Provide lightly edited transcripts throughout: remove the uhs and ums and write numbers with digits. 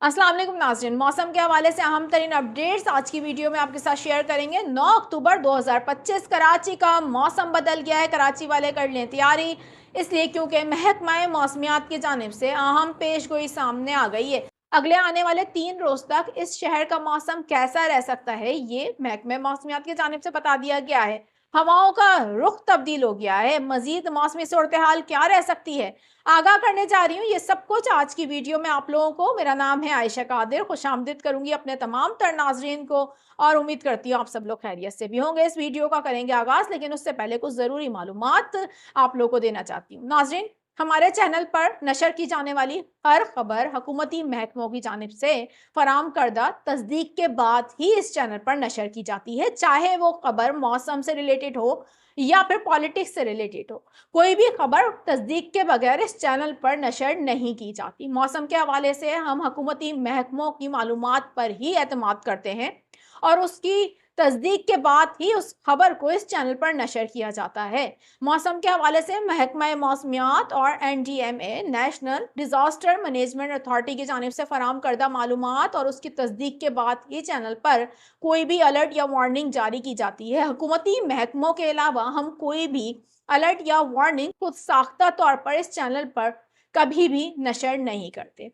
अस्सलाम वालेकुम नाज़रीन, मौसम के हवाले से अहम तरीन अपडेट्स आज की वीडियो में आपके साथ शेयर करेंगे। 9 अक्टूबर 2025 कराची का मौसम बदल गया है। कराची वाले कर लें तैयारी, इसलिए क्योंकि महकमा मौसमियात की जानिब से अहम पेशगोई सामने आ गई है। अगले आने वाले 3 रोज तक इस शहर का मौसम कैसा रह सकता है, ये महकमा मौसमियात की जानिब से बता दिया गया है। हवाओं का रुख तब्दील हो गया है। मजीद मौसमी सूरत हाल क्या रह सकती है, आगाह करने जा रही हूँ। ये सब कुछ आज की वीडियो में आप लोगों को। मेरा नाम है आयशा कादिर, खुशामदीद करूंगी अपने तमाम तर नाजरीन को और उम्मीद करती हूँ आप सब लोग खैरियत से भी होंगे। इस वीडियो का करेंगे आगाज, लेकिन उससे पहले कुछ ज़रूरी मालूमात आप लोगों को देना चाहती हूँ। नाजरीन, हमारे चैनल पर नशर की जाने वाली हर खबर हुकूमती महकमों की जानिब से फराम करदा तस्दीक के बाद ही इस चैनल पर नशर की जाती है, चाहे वो खबर मौसम से रिलेटेड हो या फिर पॉलिटिक्स से रिलेटेड हो। कोई भी खबर तस्दीक के बगैर इस चैनल पर नशर नहीं की जाती। मौसम के हवाले से हम हुकूमती महकमों की मालूमात पर ही एतमाद करते हैं और उसकी तस्दीक के बाद ही उस खबर को इस चैनल पर नशर किया जाता है। मौसम के हवाले से महकमा मौसमियात और NDMA national disaster management authority की जानिब से फराम करदा मालूमात और उसकी तस्दीक के बाद ही चैनल पर कोई भी अलर्ट या वार्निंग जारी की जाती है। हुकूमती महकमों के अलावा हम कोई भी अलर्ट या वार्निंग खुद साख्ता तौर पर इस चैनल पर कभी भी नशर नहीं करते।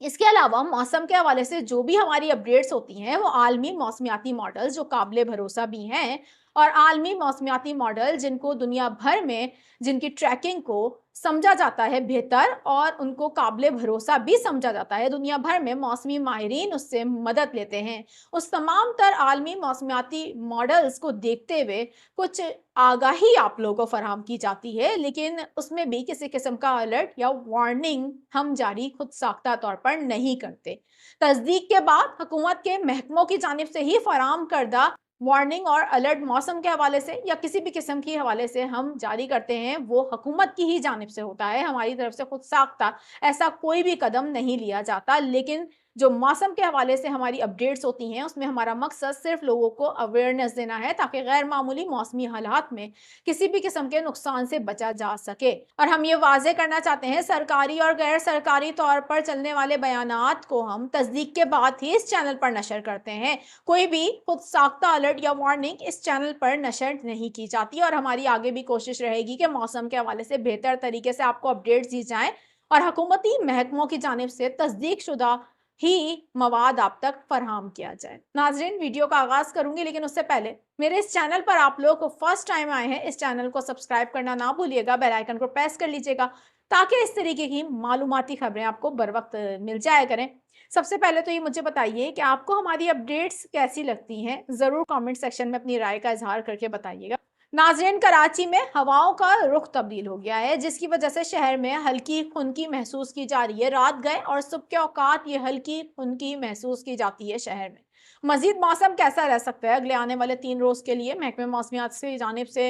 इसके अलावा मौसम के हवाले से जो भी हमारी अपडेट्स होती हैं वो आलमी मौसमियाती मॉडल जो काबिल भरोसा भी हैं और आलमी मौसमियाती मॉडल जिनको दुनिया भर में जिनकी ट्रैकिंग को समझा जाता है बेहतर और उनको काबिल भरोसा भी समझा जाता है, दुनिया भर में मौसमी माहिरीन उससे मदद लेते हैं। उस तमाम तर आलमी मौसमियाती मॉडल्स को देखते हुए कुछ आगाही आप लोगों को फराहम की जाती है, लेकिन उसमें भी किसी किस्म का अलर्ट या वार्निंग हम जारी खुद साख्ता तौर पर नहीं करते। तस्दीक के बाद हुकूमत के महकमों की जानिब से ही फराम करदा वार्निंग और अलर्ट मौसम के हवाले से या किसी भी किस्म की हवाले से हम जारी करते हैं, वो हुकूमत की ही जानिब से होता है। हमारी तरफ से खुद साख्ता ऐसा कोई भी कदम नहीं लिया जाता। लेकिन जो मौसम के हवाले से हमारी अपडेट्स होती हैं उसमें हमारा मकसद सिर्फ लोगों को अवेयरनेस देना है ताकि गैर मामूली मौसमी हालात में किसी भी किस्म के नुकसान से बचा जा सके। और हम ये वाजे करना चाहते हैं, सरकारी और गैर सरकारी तौर पर चलने वाले बयानात को हम तस्दीक के बाद ही इस चैनल पर नशर करते हैं। कोई भी खुद साख्ता अलर्ट या वार्निंग इस चैनल पर नशर नहीं की जाती और हमारी आगे भी कोशिश रहेगी कि मौसम के हवाले से बेहतर तरीके से आपको अपडेट्स दी जाएं और हुकूमती महकमों की जानिब से तस्दीक शुदा ही मवाद आप तक फराहम किया जाए। नाजरीन, वीडियो का आगाज करूंगी, लेकिन उससे पहले मेरे इस चैनल पर आप लोग को फर्स्ट टाइम आए हैं, इस चैनल को सब्सक्राइब करना ना भूलिएगा, बेल आइकन को प्रेस कर लीजिएगा ताकि इस तरीके की मालूमाती खबरें आपको बर वक्त मिल जाया करें। सबसे पहले तो ये मुझे बताइए कि आपको हमारी अपडेट्स कैसी लगती हैं, जरूर कमेंट सेक्शन में अपनी राय का इजहार करके बताइएगा। नाजरीन, कराची में हवाओं का रुख तब्दील हो गया है, जिसकी वजह से शहर में हल्की खुनकी महसूस की जा रही है। रात गए और सुबह के औकात ये हल्की खुनकी महसूस की जाती है शहर में। मजीद मौसम कैसा रह सकता है अगले आने वाले 3 रोज के लिए, महकमे मौसमियात से जानिब से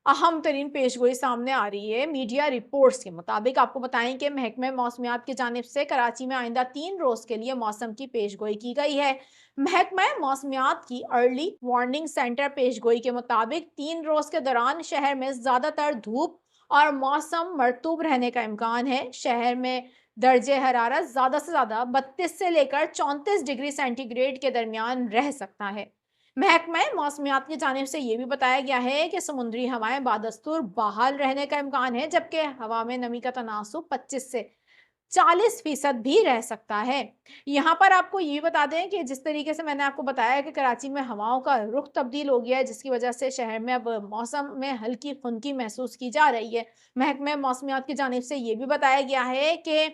अहम तरीन पेशगोई सामने आ रही है। मीडिया रिपोर्ट्स के मुताबिक आपको बताएं कि महकमे मौसमियात की जानिब से कराची में आइंदा 3 रोज के लिए मौसम की पेशगोई की गई है। महकमा मौसमियात की अर्ली वार्निंग सेंटर पेशगोई के मुताबिक 3 रोज के दौरान शहर में ज्यादातर धूप और मौसम मरतूब रहने का इम्कान है। शहर में दर्जे हरारत ज्यादा से ज्यादा 32 से लेकर 34 डिग्री सेंटीग्रेड के दरमियान रह सकता है। महकमा मौसमियात की जानिब से यह भी बताया गया है कि समुद्री हवाएं बादस्तूर बहाल रहने का इम्कान है, जबकि हवा में नमी का तनासुब 25 से 40% भी रह सकता है। यहाँ पर आपको ये बता दें कि जिस तरीके से मैंने आपको बताया कि कराची में हवाओं का रुख तब्दील हो गया है, जिसकी वजह से शहर में अब मौसम में हल्की खुनकी महसूस की जा रही है। महकमा मौसमियात की जानिब से ये भी बताया गया है कि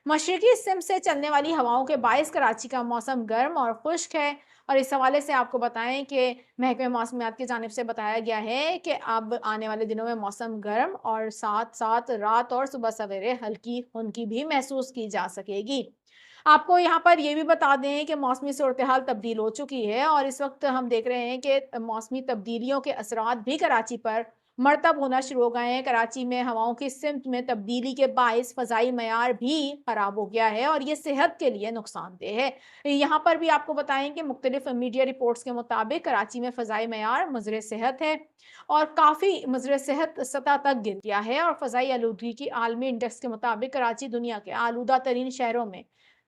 मशरकी सिम से चलने वाली हवाओं के बायस कराची का मौसम गर्म और खुश्क है। और इस हवाले से आपको बताएं कि महकमे मौसमियात की जानिब से बताया गया है कि अब आने वाले दिनों में मौसम गर्म और साथ साथ रात और सुबह सवेरे हल्की खुनकी भी महसूस की जा सकेगी। आपको यहाँ पर यह भी बता दें कि मौसमी सूरत हाल तब्दील हो चुकी है और इस वक्त हम देख रहे हैं कि मौसमी तब्दीलियों के असरात भी कराची पर मरतब होना शुरू हो गए हैं। कराची में हवाओं की सिमत में तब्दीली के बायस फ़ज़ाई मयार भी ख़राब हो गया है और ये सेहत के लिए नुकसानदेह है। यहाँ पर भी आपको बताएं कि मुख्तलिफ मीडिया रिपोर्ट्स के मुताबिक कराची में फ़ज़ाई मयार मुज़र सेहत है और काफ़ी मुज़र सेहत सतह तक गिर गया है और फ़ज़ाई आलूदगी की आलमी इंडेक्स के मुताबिक कराची दुनिया के आलूदा तरीन शहरों में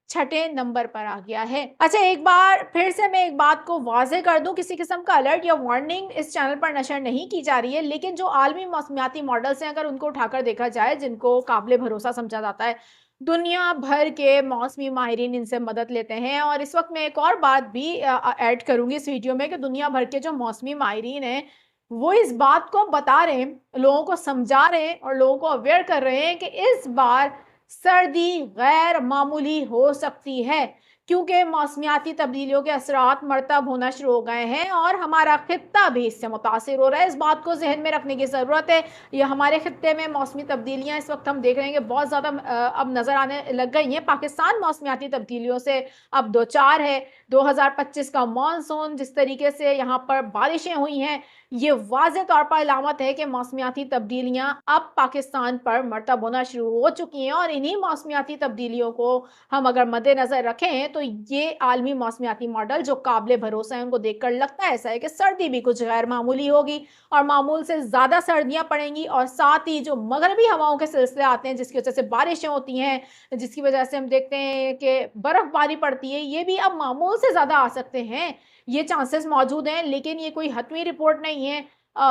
छठे नंबर पर आ गया है। अच्छा, एक बार फिर से मैं एक बात को वाज़ेह कर दूं, किसी किस्म का अलर्ट या वार्निंग इस चैनल पर नशर नहीं की जा रही है, लेकिन जो आलमी मौसमियाती मॉडल्स हैं अगर उनको उठाकर देखा जाए, जिनको काबिल भरोसा समझा जाता है, दुनिया भर के मौसमी माहिरीन इनसे मदद लेते हैं। और इस वक्त मैं एक और बात भी ऐड करूंगी इस वीडियो में कि दुनिया भर के जो मौसमी माहिरीन हैं वो इस बात को बता रहे हैं, लोगों को समझा रहे हैं और लोगों को अवेयर कर रहे हैं कि इस बार सर्दी गैर मामूली हो सकती है, क्योंकि मौसमियाती तब्दीलियों के असरात मरतब होना शुरू हो गए हैं और हमारा खित्ता भी इससे मुतासिर हो रहा है। इस बात को जहन में रखने की ज़रूरत है। ये हमारे खित्ते में मौसमी तब्दीलियाँ इस वक्त हम देख रहे हैं कि बहुत ज़्यादा अब नज़र आने लग गई हैं। पाकिस्तान मौसमियाती तब्दीलियों से अब दो चार है। 2025 का मानसून जिस तरीके से यहाँ पर बारिशें हुई हैं, ये वाज़ेह तौर पर अलामत है कि मौसमियाती तब्दीलियाँ अब पाकिस्तान पर मरतब होना शुरू हो चुकी हैं। और इन्हीं मौसमियाती तब्दीलियों को हम अगर मद्देनज़र रखें तो ये आलमी मौसमियाती मॉडल जो काबिल भरोसा है, उनको देखकर लगता है ऐसा है कि सर्दी भी कुछ गैर मामूली होगी और मामूल से ज़्यादा सर्दियाँ पड़ेंगी। और साथ ही जो मगरबी हवाओं के सिलसिले आते हैं जिसकी वजह से बारिशें होती हैं, जिसकी वजह से हम देखते हैं कि बर्फ़बारी पड़ती है, ये भी अब मामूल से ज़्यादा आ सकते हैं। ये चांसेस मौजूद हैं, लेकिन ये कोई हतमी रिपोर्ट नहीं है।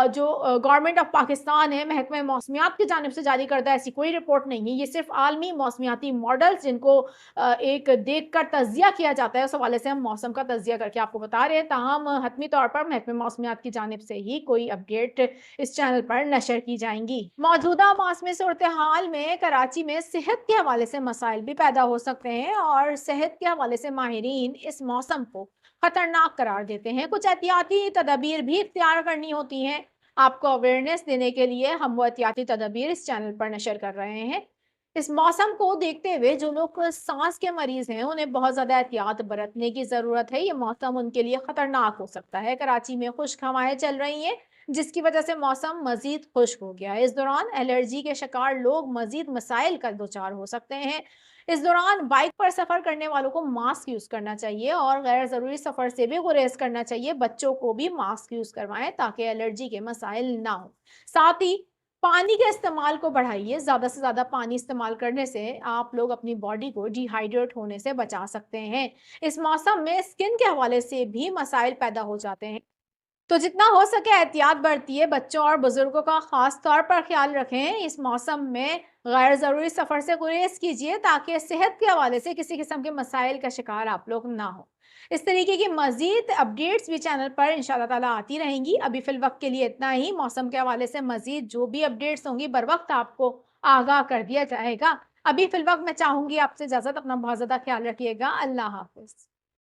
जो गवर्नमेंट ऑफ पाकिस्तान है, महकमे मौसमियात की जानिब से जारी करदा ऐसी कोई रिपोर्ट नहीं है। ये सिर्फ आलमी मौसमियाती मॉडल्स जिनको एक देख कर तज्जिया किया जाता है, उस हवाले से हम मौसम का तज्जिया करके आपको बता रहे हैं। ताहम हतमी तौर पर महकमे मौसमियात की जानिब से ही कोई अपडेट इस चैनल पर नशर की जाएंगी। मौजूदा मौसमी सूरत हाल में कराची में सेहत के हवाले से मसाइल भी पैदा हो सकते हैं और सेहत के हवाले से माहिरीन इस मौसम को खतरनाक करार देते हैं। कुछ एहतियाती तदाबीर भी इख्तियार करनी होती हैं। आपको अवेयरनेस देने के लिए हम वो एहतियाती तदाबीर इस चैनल पर नशर कर रहे हैं। इस मौसम को देखते हुए जो लोग सांस के मरीज हैं उन्हें बहुत ज़्यादा एहतियात बरतने की ज़रूरत है। ये मौसम उनके लिए ख़तरनाक हो सकता है। कराची में खुश्क हवाएं चल रही हैं जिसकी वजह से मौसम मज़ीद खुश्क हो गया है। इस दौरान एलर्जी के शिकार लोग मज़ीद मसाइल का दो-चार हो सकते हैं। इस दौरान बाइक पर सफ़र करने वालों को मास्क यूज़ करना चाहिए और गैर ज़रूरी सफ़र से भी गुरेज करना चाहिए। बच्चों को भी मास्क यूज़ करवाएं ताकि एलर्जी के मसाइल ना हो। साथ ही पानी के इस्तेमाल को बढ़ाइए। ज़्यादा से ज़्यादा पानी इस्तेमाल करने से आप लोग अपनी बॉडी को डिहाइड्रेट होने से बचा सकते हैं। इस मौसम में स्किन के हवाले से भी मसाइल पैदा हो जाते हैं, तो जितना हो सके एहतियात बरतिए। बच्चों और बुजुर्गों का खास तौर पर ख्याल रखें। इस मौसम में गैर ज़रूरी सफ़र से गुरेज कीजिए ताकि सेहत के हवाले से किसी किस्म के मसाइल का शिकार आप लोग ना हो। इस तरीके की मज़ीद अपडेट्स भी चैनल पर इंशाअल्लाह ताला आती रहेंगी। अभी फ़िल वक्त के लिए इतना ही। मौसम के हवाले से मज़ीद जो भी अपडेट्स होंगी बर वक्त आपको आगाह कर दिया जाएगा। अभी फ़िल वक्त मैं चाहूँगी आपसे इजाज़त। अपना बहुत ज़्यादा ख्याल रखिएगा। अल्लाह हाफ़िज़।